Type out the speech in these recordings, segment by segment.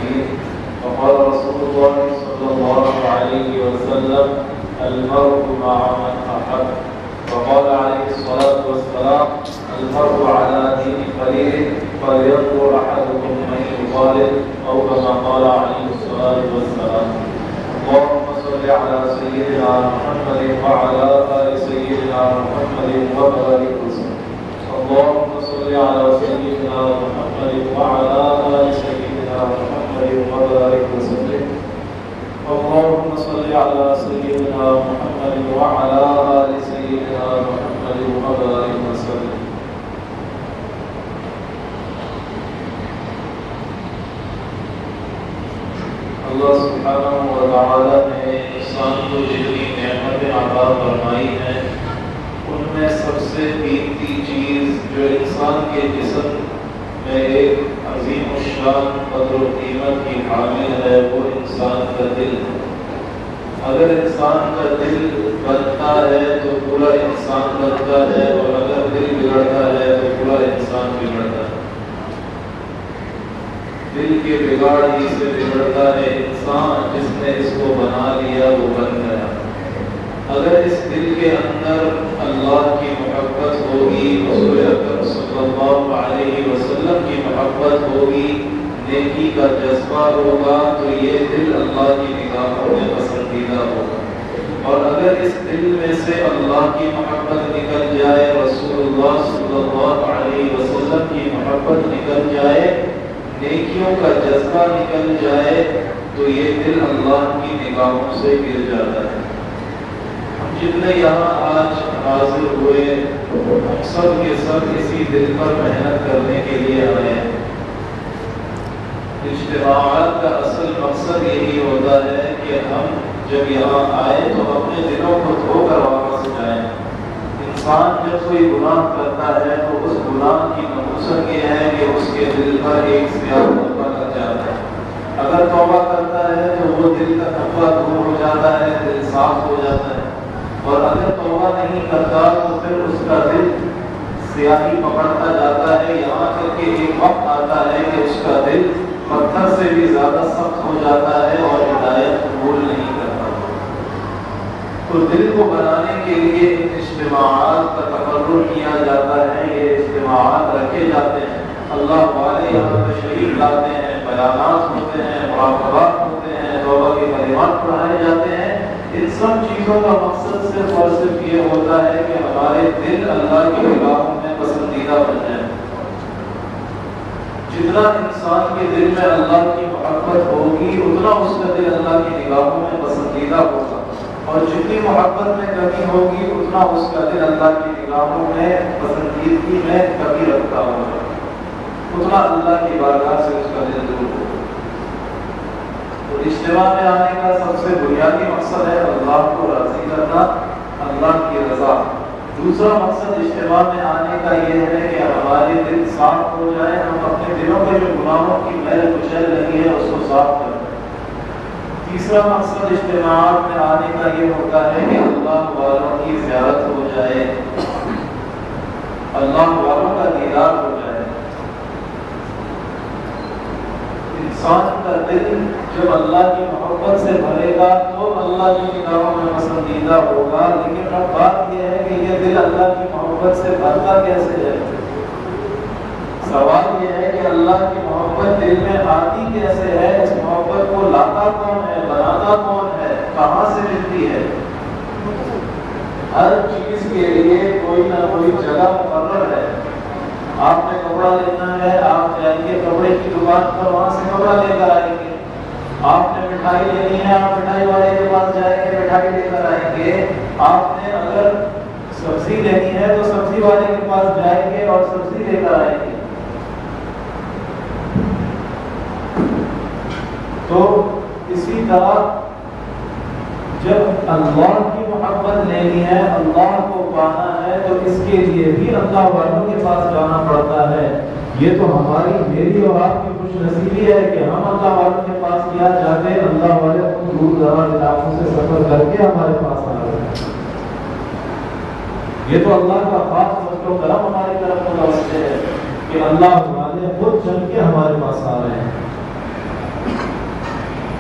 المرسلين. وقال رسول الله صلى الله عليه وسلم: المرء مع من أحب. وقال عليه الصلاة والسلام: المرء على دين خليله فلينظر أحدكم من يخالل، أو كما قال عليه الصلاة والسلام. اللهم صل على سيدنا محمد وعلى آل سيدنا محمد وبارك وسلم. اللهم صل على سيدنا محمد وعلى آل سيدنا محمد وبارك وسلم. اللهم صل على سيدنا محمد وعلى آل سيدنا محمد وبارك وسلم. اللہ سبحانہ و تعالی نے انسان کو جتنی نعمتیں عطا فرمائی ہیں، ان میں سب سے قیمتی چیز جو انسان کے جسم میں ایک عظیم الشان قدر و قیمت کی حامل ہے، وہ انسان کا دل ہے۔ اگر انسان کا دل بنتا ہے تو پورا انسان بنتا ہے، اور اگر دل بگڑتا ہے تو پورا انسان بگڑتا ہے۔ دل کے بگاڑ ہی سے بگڑتا ہے انسان، جس نے اس کو بنا لیا وہ بن گیا۔ اگر اس دل کے اندر اللہ کی محبت ہوگی، رسول اکرم صلی اللہ علیہ وسلم کی محبت ہوگی، نیکی کا جذبہ ہوگا، تو یہ دل اللہ کی نگاہوں میں پسندیدہ ہوگا۔ اور اگر اس دل میں سے اللہ کی محبت نکل جائے، رسول اللہ صلی اللہ علیہ وسلم کی محبت نکل جائے، نیکیوں کا جذبہ نکل جائے، تو یہ دل اللہ کی نگاہوں سے گر جاتا ہے۔ ہم جتنے یہاں آج حاضر ہوئے، ہم سب کے سب اسی دل پر محنت کرنے کے لیے آئے ہیں۔ اجتماعات کا اصل مقصد یہی ہوتا ہے کہ ہم جب یہاں آئے تو اپنے دلوں کو دھو کر واپس جائیں۔ انسان جب کوئی گناہ کرتا ہے تو اس گناہ کی نحوست یہ ہے کہ اس کے دل پر ایک سیاہ دھبا لگ جاتا ہے۔ اگر توبہ کرتا ہے تو وہ دل کا دھبا دور ہو جاتا ہے، دل صاف ہو جاتا ہے۔ اور اگر توبہ نہیں کرتا تو پھر اس کا دل سیاہی پکڑتا جاتا ہے، یہاں تک کہ ایک وقت آتا ہے کہ اس کا دل پتھر سے بھی زیادہ سخت ہو جاتا ہے اور ہدایت قبول نہیں کرتا۔ تو دل کو بنانے کے لیے ان اجتماعات کا تقرر کیا جاتا ہے، یہ اجتماعات رکھے جاتے ہیں، اللہ والے یہاں تشریف لاتے ہیں، بیانات ہوتے ہیں، مراقبات ہوتے ہیں، توبہ کے کلمات پڑھائے جاتے ہیں۔ ان سب چیزوں کا مقصد صرف اور صرف یہ ہوتا ہے کہ ہمارے دل اللہ کی نگاہوں میں پسندیدہ بن جائیں۔ جتنا انسان کے دل میں اللہ کی محبت ہوگی، اتنا اس کا دل اللہ کی نگاہوں میں پسندیدہ ہوگا، اور جتنی محبت میں کمی ہوگی، اتنا اس کا دل اللہ کی نگاہوں میں پسندیدگی میں کمی رکھتا ہوگا، اتنا اللہ کی بارگاہ سے اس کا دل دور ہوگا۔ تو اجتماع میں آنے کا سب سے بنیادی مقصد ہے اللہ کو راضی کرنا، اللہ کی رضا۔ دوسرا مقصد اجتماع میں آنے کا یہ ہے کہ ہمارے دل صاف ہو جائے، ہم اپنے دلوں کے جو گناہوں کی میل کچیل لگی ہے اس کو صاف کر دیں۔ تیسرا مقصد اجتماعات میں آنے کا یہ ہوتا ہے کہ اللہ والوں کی زیارت ہو جائے، اللہ والوں کا دیدار ہو جائے۔ انسان کا دل جب اللہ کی محبت سے بھرے گا تو اللہ کی نگاہوں میں پسندیدہ ہوگا، لیکن اب بات یہ ہے کہ یہ دل اللہ کی محبت سے بھرتا کیسے ہے؟ سوال یہ ہے کہ اللہ کی محبت دل میں آتی کیسے ہے؟ اس محبت کو لاتا کون ہے، بناتا کون ہے، کہاں سے ملتی ہے؟ ہر چیز کے لیے کوئی نہ کوئی جگہ مقرر ہے۔ آپ نے کپڑا لینا ہے، آپ جائیں گے کپڑے کی دکان پر، وہاں سے کپڑا لے کر آئیں گے۔ آپ نے مٹھائی لینی ہے، آپ مٹھائی والے کے پاس جائیں گے، مٹھائی لے کر آئیں گے۔ آپ نے اگر سبزی لینی ہے تو سبزی والے کے پاس جائیں گے اور سبزی لے کر آئیں گے۔ تو اسی طرح جب اللہ کی محبت لینی ہے، اللہ کو پانا ہے، تو اس کے لیے بھی اللہ والوں کے پاس جانا پڑتا ہے۔ یہ تو ہماری میری اور آپ کی خوش نصیبی ہے کہ ہم اللہ والوں کے پاس کیا جاتے ہیں، اللہ والے دور دراز علاقوں سے سفر کر کے ہمارے پاس آ رہے ہیں۔ یہ تو اللہ کا خاص فضل و کرم ہماری طرف متوجہ ہے کہ اللہ والے خود چل کے ہمارے پاس آ رہے ہیں۔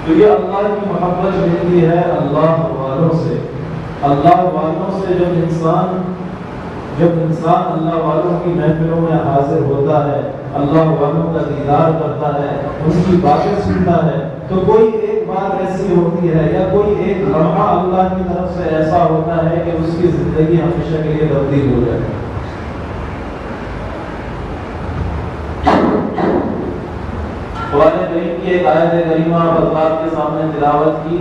تو یہ اللہ کی محبت ملتی ہے اللہ والوں سے. اللہ والوں سے جب انسان اللہ والوں کی محفلوں میں حاضر ہوتا ہے، اللہ والوں کا دیدار کرتا ہے، ان کی باتیں سنتا ہے، تو کوئی ایک بات ایسی ہوتی ہے یا کوئی ایک لمحہ اللہ کی طرف سے ایسا ہوتا ہے کہ اس کی زندگی ہمیشہ کے لیے تبدیل ہو جائے. قرآن کریم کی ایک آیت کریمہ اللہ کے سامنے تلاوت کی،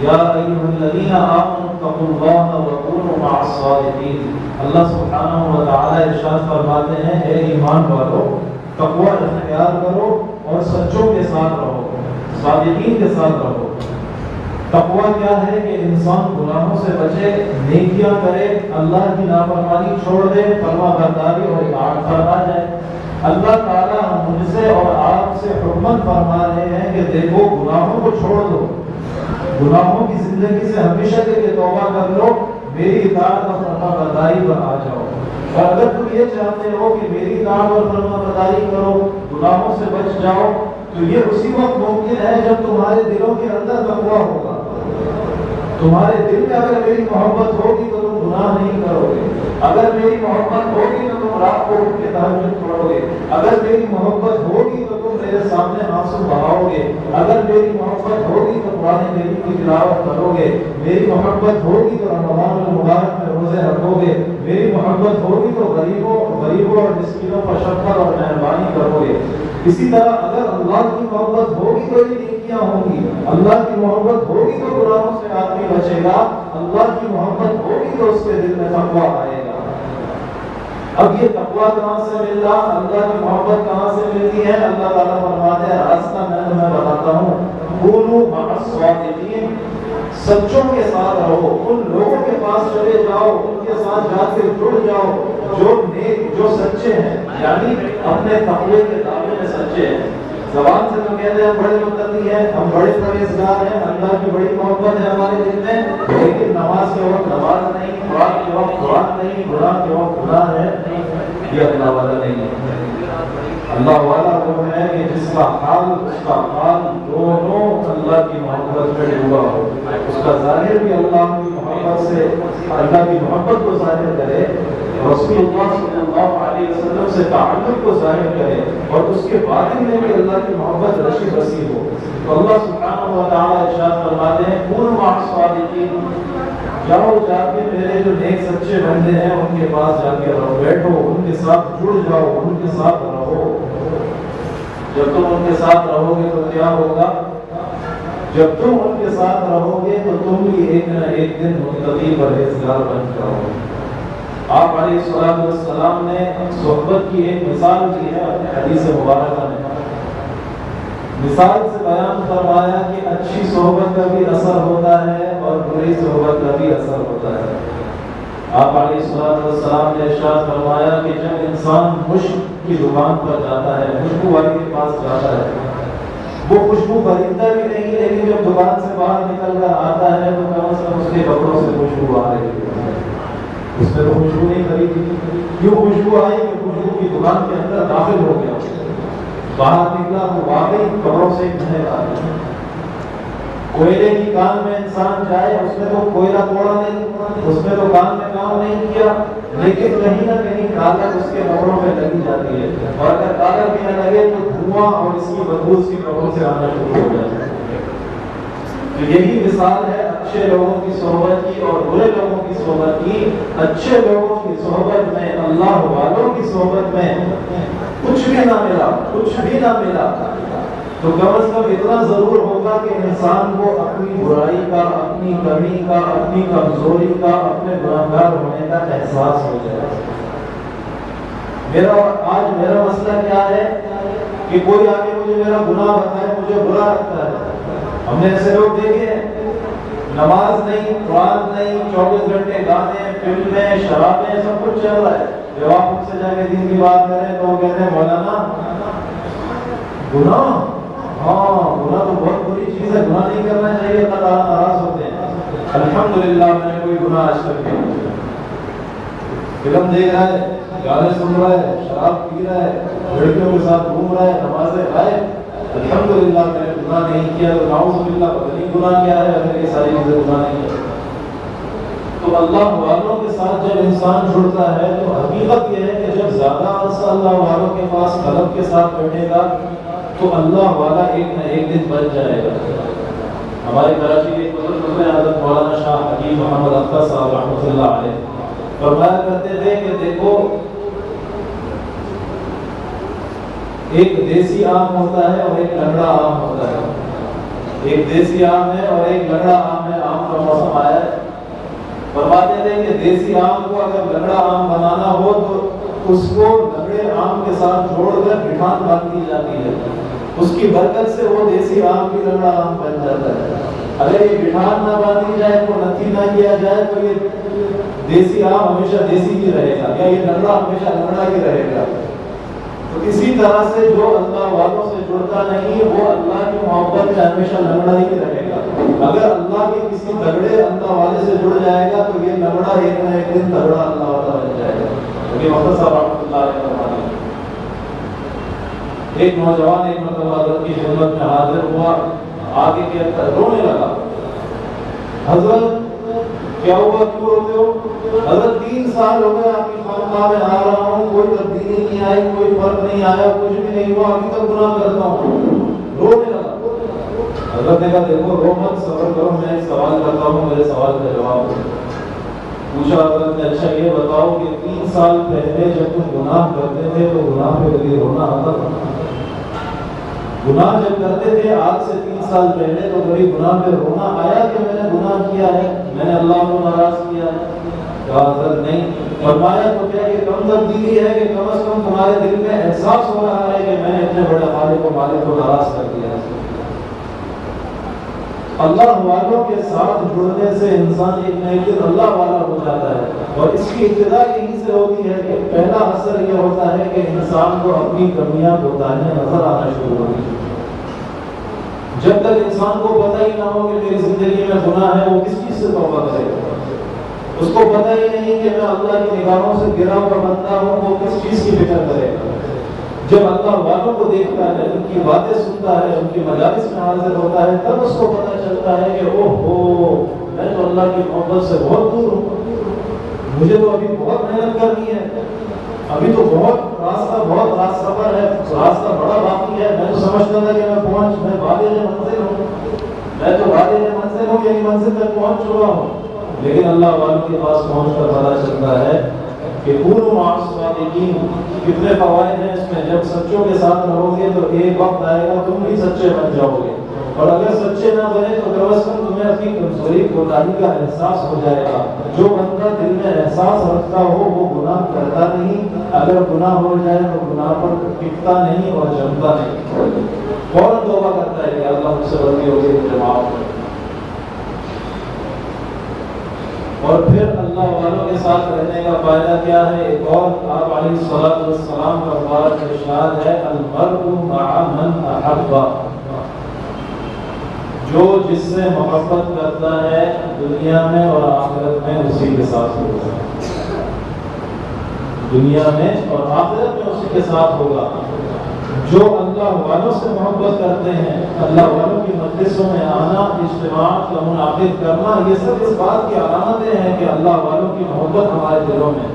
یا ایھا الذین آمنوا اتقوا اللہ وکونوا مع الصادقین. اللہ سبحانہ و تعالی ارشاد فرماتے ہیں، اے ایمان والو تقوی اختیار کرو اور سچوں کے ساتھ رہو، صادقین کے ساتھ رہو. تقوی کیا ہے کہ انسان گناہوں سے بچے، نیکیاں کرے، اللہ کی نافرمانی چھوڑ دے، فرما برداری اور اطاعت فرما جائے. اللہ تعالیٰ مجھ سے اور آپ سے حکمت فرما رہے ہیں کہ دیکھو گناہوں کو چھوڑ دو، گناہوں کی زندگی سے ہمیشہ کے لیے توبہ کر لو، میری اطاعت اور فرما برداری پر آ جاؤ. اور اگر تم یہ چاہتے ہو کہ میری اطاعت اور فرما برداری کرو، گناہوں سے بچ جاؤ، تو یہ اسی وقت ممکن ہے جب تمہارے دلوں کے اندر تقویٰ ہوگا. تمہارے دل میں اگر میری محبت ہوگی تو تم گناہ نہیں کرو گے. اگر میری محبت ہوگی تو تم رات کو اٹھ کے تہجد پڑھو گے. اگر میری محبت ہوگی تو تم میرے سامنے آنسو بہاؤ گے. اگر میری محبت ہوگی تو قرآن کریم کی تلاوت کرو گے. میری محبت ہوگی تو رمضان المبارک میں روزے رکھو گے. میری محبت ہوگی تو غریبوں اور مسکینوں پر شفقت اور مہربانی کرو گے. اسی طرح اگر اللہ کی محبت ہوگی تو یہ نیکیاں ہوں گی. اللہ کی محبت ہوگی تو گناہوں سے آدمی بچے گا. اللہ کی محبت ہوگی تو اس کے دل میں تقویٰ آئے گا. اب یہ تقویٰ کہاں سے مل رہا، اللہ کی محبت کہاں سے ملتی ہے؟ اللہ تعالیٰ فرماتے ہیں راستہ میں تمہیں بتاتا ہوں، کونوا مع الصادقین، سچوں کے ساتھ رہو، ان لوگوں کے پاس چلے جاؤ، ان کے ساتھ جا کے جڑ جاؤ جو نیک، جو سچے ہیں، یعنی اپنے تقوی کے دعوے میں سچے ہیں. زبان سے تو کہتے ہیں ہم بڑے متقی ہیں، ہم بڑے پرہیزگار ہیں، اللہ کی بڑی محبت ہے ہمارے دل میں، لیکن نماز کے وقت نماز نہیں، قرآن کے وقت قرآن نہیں، گناہ کے وقت گناہ ہے. یہ اللہ والا نہیں ہے. اللہ والا وہ ہے کہ جس کا حال اس کا حال دونوں اللہ کی محبت میں ڈوبا ہو. اس کا ظاہر بھی اللہ کی محبت سے، اللہ کی محبت کو ظاہر کرے، رسول اللہ صلی اللہ علیہ وسلم سے تعلق کو ظاہر کرے، اور اس کے باطن میں بھی اللہ کی محبت رشی بسی ہو. تو اللہ سبحانہ و تعالیٰ ارشاد فرماتے ہیں، کونوا مع الصادقین، جاؤ جا کے میرے جو نیک سچے بندے ہیں ان کے پاس جا کے رہو، بیٹھو ان کے ساتھ جڑ جاؤ، ان کے ساتھ رہو. جب تم ان کے ساتھ رہو گے تو کیا ہوگا؟ جب تم ان کے ساتھ رہو گے تو تم بھی ایک نہ ایک دن متقی پرہیزگار بن جاؤ گے. آپ علیہ الصلوۃ والسلام نے صحبت کی ایک مثال دی ہے اپنے حدیث مبارکہ میں. مثال سے بیان فرمایا کہ اچھی صحبت کا بھی اثر ہوتا ہے اور بری صحبت کا بھی اثر ہوتا ہے. آپ علیہ الصلوۃ والسلام نے ارشاد فرمایا کہ جب انسان مشک کی دکان پر جاتا ہے، خوشبو والے کے پاس جاتا ہے، وہ خوشبو خریدتا بھی نہیں، لیکن جب دکان سے باہر نکل کر آتا ہے تو کم از کم اس کے کپڑوں سے خوشبو آ رہی ہے. اس نے تو خوشبو نہیں خریدی، کیوں خوشبو آئی کہ خوشبو کی دکان کے اندر داخل ہو گیا، باہر نکلا تو واقعی کپڑوں سے مہک آ رہی. کوئلے کی کان میں انسان جائے، اس نے تو کوئلہ توڑا نہیں، اس نے تو کان میں کام نہیں کیا، لیکن کہیں نہ کہیں کالر اس کے کپڑوں میں لگی جاتی ہے، اور اگر کالر بھی نہ لگے تو دھواں اور اس کی بدبو اس کے کپڑوں سے آنا شروع ہو جاتی ہے. تو یہی مثال ہے اچھے لوگوں کی صحبت کی اور برے لوگوں کی صحبت کی. اچھے لوگوں کی صحبت میں، اللہ والوں کی صحبت میں کچھ بھی نہ ملا، کچھ بھی نہ ملا، تو کم از کم اتنا ضرور ہوگا کہ انسان کو اپنی برائی کا، اپنی کمی کا، اپنی کمزوری کا، اپنے گناہگار ہونے کا احساس ہو جائے. آج میرا مسئلہ کیا ہے کہ کوئی آگے مجھے میرا گناہ بتائے، مجھے برا لگتا ہے. ہم نے ایسے لوگ دیکھے، نماز نہیں، قرآن نہیں، 24 گھنٹے گانے، فلمیں، شرابیں، سب کچھ چل رہا ہے. جب آپ ان سے جا کے دین کی بات کریں تو وہ کہتے ہیں مولانا گناہ، ہاں گناہ تو بہت بری چیز ہے، گناہ نہیں کرنا چاہیے، اللہ تعالیٰ ناراض ہوتے ہیں. الحمدللہ میں نے کوئی گناہ آج تک نہیں کیا. فلم دیکھ رہا ہے، گانے سن رہا ہے، شراب پی رہا ہے، لڑکیوں کے ساتھ گھوم رہا ہے، نمازیں غائب، الحمدللہ میں نے گناہ نہیں کیا، تو نعوذ باللہ پتہ نہیں گناہ کیا ہے اگر یہ ساری چیزیں گناہ نہیں ہے۔ تو اللہ والوں کے ساتھ جب انسان جڑتا ہے تو حقیقت یہ ہے کہ جب زیادہ عرصہ اللہ والوں کے پاس قلب کے ساتھ بیٹھے گا تو اللہ والا ایک نہ ایک دن بن جائے گا۔ ہمارے کراچی کے بزرگ حضرت مولانا شاہ حکیم محمد اختر صاحب رحمۃ اللہ علیہ فرمایا کرتے تھے کہ دیکھو ایک دیسی آم ہوتا ہے اور ایک لنگڑا آم ہوتا ہے۔ ایک دیسی آم ہے اور ایک لنگڑا آم ہے، آم کا موسم آیا ہے۔ فرماتے تھے کہ دیسی آم کو اگر لنگڑا آم بنانا ہو تو اس کو لنگڑے آم کے ساتھ جوڑ کر مٹھان باندھ دی جاتی ہے، اس کی برکت سے وہ دیسی آم بھی لنگڑا آم بن جاتا ہے۔ اگر یہ مٹھان نہ باندھی جائے، کو نتھی نہ کیا جائے تو یہ دیسی آم ہمیشہ دیسی ہی رہے گا، یا یہ لنگڑا ہمیشہ لنگڑا ہی رہے گا۔ تو اسی طرح سے جو اللہ والوں سے جڑتا نہیں وہ اللہ کی محبت میں ہمیشہ لنگڑا ہی رہے گا۔ اگر اللہ کے کسی تگڑے اللہ والے سے جڑ جائے گا تو یہ لنگڑا ایک نہ ایک دن تگڑا اللہ والا بن جائے گا۔ کیونکہ وقت صاحب رحمۃ اللہ علیہ فرماتے ہیں ایک نوجوان ایک مرتبہ حضرت کی خدمت میں حاضر ہوا، آگے کے رونے لگا۔ حضرت کیا ہوا، کیوں روتے ہو؟ حضرت 3 سال ہو گئے آپ کی خانقاہ میں آ رہا ہوں، کوئی تبدیلی نہیں آئی، کوئی فرق نہیں آیا، کچھ بھی نہیں ہوا، ابھی تک گناہ کرتا ہوں۔ رونے لگا۔ حضرت نے کہا دیکھو رو مت، صبر کرو، میں ایک سوال کرتا ہوں، میرے سوال کا جواب دو۔ پوچھا حضرت نے اچھا یہ بتاؤ کہ 3 سال پہلے جب تم گناہ کرتے تھے تو گناہ پہ کبھی رونا آتا تھا؟ گناہ جب کرتے تھے آج سے 3 سال پہلے تو کبھی گناہ پہ رونا آیا کہ میں نے گناہ کیا ہے، میں نے اللہ کو ناراض کیا ہے؟ کہا حضرت نہیں۔ فرمایا تو کیا یہ کم تبدیلی ہے کہ کم از کم تمہارے دل میں احساس ہو رہا ہے کہ میں نے اتنے بڑے خالق و مالک کو ناراض کر دیا ہے؟ اللہ والوں کے ساتھ جڑنے سے انسان ایک نہ ایک دن اللہ والا ہو جاتا ہے، اور اس کی ابتدا یہیں سے ہوتی ہے کہ پہلا اثر یہ ہوتا ہے کہ انسان کو اپنی کمیاں کوتاہیاں نظر آنا شروع ہوتی ہیں۔ جب تک انسان کو پتہ ہی نہ ہو کہ میری زندگی میں گناہ ہے، وہ کس چیز سے توبہ کرے گا؟ اس کو پتہ ہی نہیں کہ میں اللہ کی نگاہوں سے گرا ہوا بندہ ہوں، وہ کس چیز کی فکر کرے گا؟ جب اللہ والوں کو دیکھتا ہے، ان کی باتیں سنتا ہے، ان کی مجالس میں حاضر ہوتا ہے، تب اس کو پتہ چلتا ہے کہ اوہ ہو میں تو اللہ کی محبت سے بہت دور ہوں، مجھے تو ابھی بہت محنت کرنی ہے، ابھی تو بہت راستہ سفر ہے، راستہ بڑا باقی ہے۔ میں تو سمجھتا تھا کہ میں بالغ منزل ہوں، میں تو بالغ منزل ہوں، یعنی منزل تک پہنچ چکا ہوں۔ لیکن اللہ والوں کے پاس پہنچ کر پتہ چلتا ہے کہ کونوا مع الصادقین، کتنے فوائد ہیں اس میں۔ جب سچوں کے ساتھ رہو گے تو ایک وقت آئے گا تم بھی سچے بن جاؤ گے، اور اگر سچے نہ بنے تو کم از کم تمہیں اپنی کمزوری کوتاہی کا احساس ہو جائے گا۔ جو بندہ دل میں احساس رکھتا ہو وہ گناہ کرتا نہیں، اگر گناہ ہو جائے تو گناہ پر ٹکتا نہیں اور جمتا نہیں، فوراً توبہ کرتا ہے کہ اللہ مجھ سے غلطی ہو گئی، مجھے معاف کر۔ اور پھر اللہ والوں کے ساتھ رہنے کا فائدہ کیا ہے؟ ایک اور آپ علیہ الصلوۃ والسلام کا مبارک ارشاد ہے، المرء مع من احب، جو جس سے محبت کرتا ہے دنیا میں اور آخرت میں اسی کے ساتھ ہوگا، دنیا میں اور آخرت میں اسی کے ساتھ ہوگا۔ جو اللہ والوں سے محبت کرتے ہیں، اللہ والوں کی مجلسوں میں آنا، اجتماعات کا منعقد کرنا، یہ سب اس بات کی علامتیں ہیں کہ اللہ والوں کی محبت ہمارے دلوں میں۔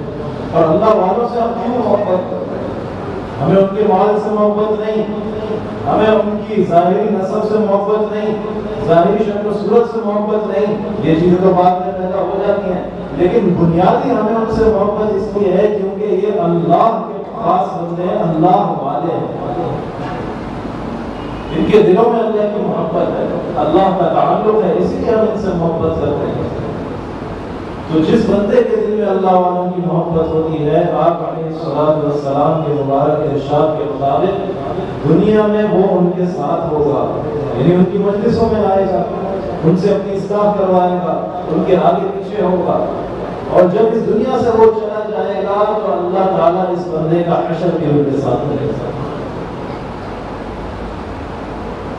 اور اللہ والوں سے ہم کیوں محبت کرتے ہیں؟ ہمیں ان کے مال سے محبت نہیں، ہمیں ان کی ظاہری نسب سے محبت نہیں، ظاہری شکل و صورت سے محبت نہیں، یہ چیزیں تو بعد میں پیدا ہو جاتی ہیں، لیکن بنیادی ہمیں ان سے محبت اس لیے ہے کیونکہ یہ اللہ کے خاص بندے ہیں، اللہ والے ہیں، ان کے دلوں میں اللہ کی محبت ہے، اللہ کا تعلق ہے، اسی لیے ہم ان سے محبت کرتے ہیں۔ تو جس بندے کے دل میں اللہ والوں کی محبت ہوتی ہے، آپ علیہ الصلوۃ والسلام کے مبارک ارشاد کے مطابق دنیا میں وہ ان کے ساتھ ہوگا، یعنی ان کی مجلسوں میں آئے گا، ان سے اپنی اصلاح کروائے گا، ان کے آگے پیچھے ہوگا، اور جب اس دنیا سے وہ چلا جائے گا تو اللہ تعالیٰ اس بندے کا حشر بھی ان کے ساتھ کرے گا۔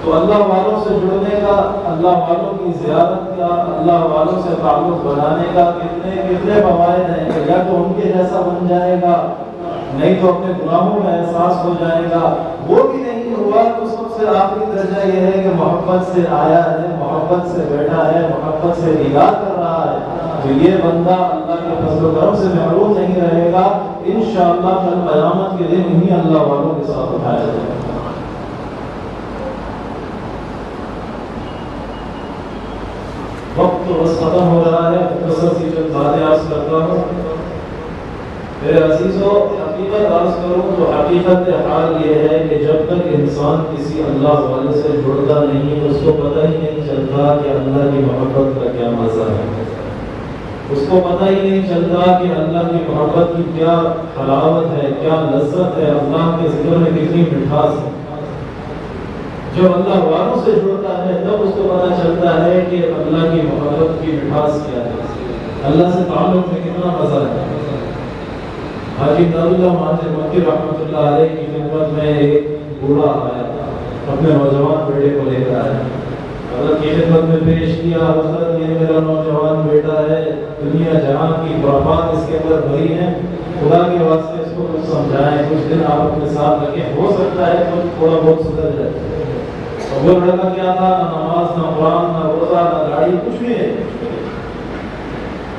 تو اللہ والوں سے جڑنے کا، اللہ والوں کی زیارت کا، اللہ والوں سے تعلق بنانے کا کتنے فوائد ہیں کہ یا تو ان کے جیسا بن جائے گا، نہیں تو اپنے گناہوں کا احساس ہو جائے گا، وہ بھی نہیں ہوا تو سب سے سے آخری درجہ یہ ہے کہ محبت سے آیا ہے، محبت سے بیٹھا ہے، محبت سے دیدار کر رہا ہے، تو یہ بندہ اللہ کے فضل و کرم سے محروم نہیں رہے گا، انشاءاللہ کل قیامت کے دن انہی اللہ والوں کے ساتھ اٹھایا جائے گا۔ وقت تو بس ختم ہو رہا ہے، مختصر سی چند باتیں عرض کرتا ہوں۔ میرے عزیزو، حقیقت عرض کروں تو حقیقت حال یہ ہے کہ جب تک انسان کسی اللہ والے سے جڑتا نہیں اس کو پتہ ہی نہیں چلتا کہ اللہ کی محبت کا کیا مزہ ہے، اس کو پتہ ہی نہیں چلتا کہ اللہ کی محبت کی کیا حلاوت ہے، کیا لذت ہے، اللہ کے ذکر میں کتنی مٹھاس ہے۔ جب اللہ والوں سے جڑتا ہے تب اس کو پتہ چلتا ہے کہ اللہ کی محبت کی مٹھاس کیا ہے، اللہ سے تعلق میں کتنا مزہ ہے۔ حاجی عبداللہ مہاجر مکی رحمۃ اللہ علیہ کی خدمت میں ایک بوڑھا آیا، اپنے نوجوان بیٹے کو لے کر آیا، حضرت کی خدمت میں پیش کیا، حضرت یہ میرا نوجوان بیٹا ہے، دنیا جہاں کی خرافات اس کے اندر بھری ہیں، خدا کے واسطے اس کو کچھ سمجھائیں، کچھ دن آپ اپنے ساتھ رکھیں، ہو سکتا ہے تو تھوڑا بہت سدھر جائے۔ اور وہ لڑکا کیا تھا، نہ نماز، نہ قرآن، نہ روزہ، نہ داڑھی، کچھ بھی ہے۔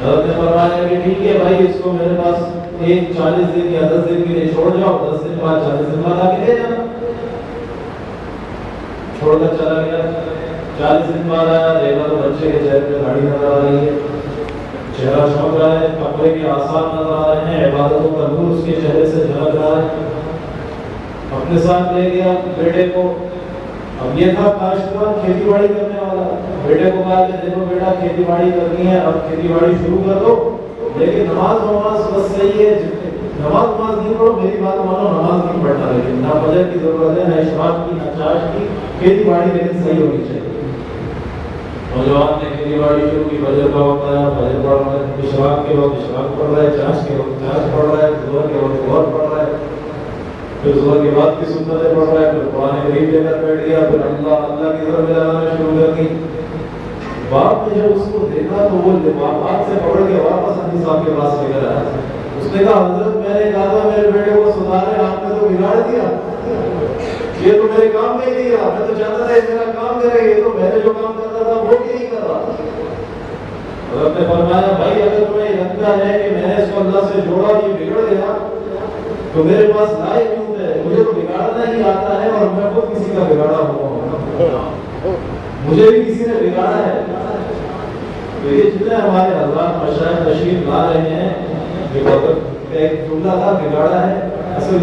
حضرت نے فرمایا کہ ٹھیک ہے بھائی، اس کو میرے پاس ایک 40 دن یا 10 دن کے لیے چھوڑ جاؤ، 10 دن بعد 40 دن بعد آ کے لے جانا۔ چھوڑ کر چلا گیا، 40 دن بعد آیا، دیکھا تو بچے کے چہرے پہ داڑھی نظر آ رہی ہے، چہرہ چمک رہا ہے، کپڑے کے آثار نظر آ رہے ہیں، عبادتوں کا نور اس کے چہرے سے جھلک رہا ہے۔ اپنے ساتھ لے گیا بیٹے کو، اب یہ تھا کاشتکار، کھیتی باڑی کرنے والا، بیٹے کو کہا کہ دیکھو بیٹا کھیتی باڑی کرنی ہے، اب کھیتی باڑی شروع کر دو، لیکن نماز بس صحیح ہے، نماز نہیں پڑھو، میری بات مانو، نماز نہیں پڑھنا، لیکن نہ فجر کی ضرورت ہے، نہ اشراق کی، نہ چاش کی، کھیتی باڑی لیکن صحیح ہونی چاہیے۔ نوجوان نے کھیتی باڑی شروع کی، فجر کا وقت آیا، فجر پڑھ رہا ہے، اشراق کے وقت اشراق پڑھ رہا ہے، چاش کے وقت چاش پڑھ رہا ہے، ظہر کے وقت ظہر پڑھ رہا ہے، پھر ظہر کے بعد کی سنتیں پڑھ رہا ہے، پھر قرآن کریم لے کر بیٹھ گیا، پھر اللہ کی طرف لگانا شروع کر دی۔ باپ نے جب اس کو دیکھا تو وہ ہاتھ سے پکڑ کے واپس حدیث صاحب کے پاس لے کر آیا، اس نے کہا حضرت میں نے کہا تھا میرے بیٹے کو سدھارے، آپ نے تو بگاڑ دیا، یہ تو میرے کام نہیں دیا، میں تو چاہتا تھا میرا کام کرے، یہ تو میں نے جو کام کرتا تھا وہ بھی نہیں کر رہا۔ حضرت نے فرمایا بھائی اگر تمہیں لگتا ہے کہ میں نے اس کو اللہ سے جوڑا یہ بگڑ گیا تو میرے پاس لائے کیوں ہے، مجھے تو بگاڑنا ہی آتا ہے اور میں خود کسی کا بگاڑا ہوا ہوں، مجھے بھی کسی نے بگاڑا ہے۔ تو یہ جتنے ہمارے حضرات مشائخ تشریف لا رہے ہیں، ایک جملہ تھا بگاڑا ہے، اصل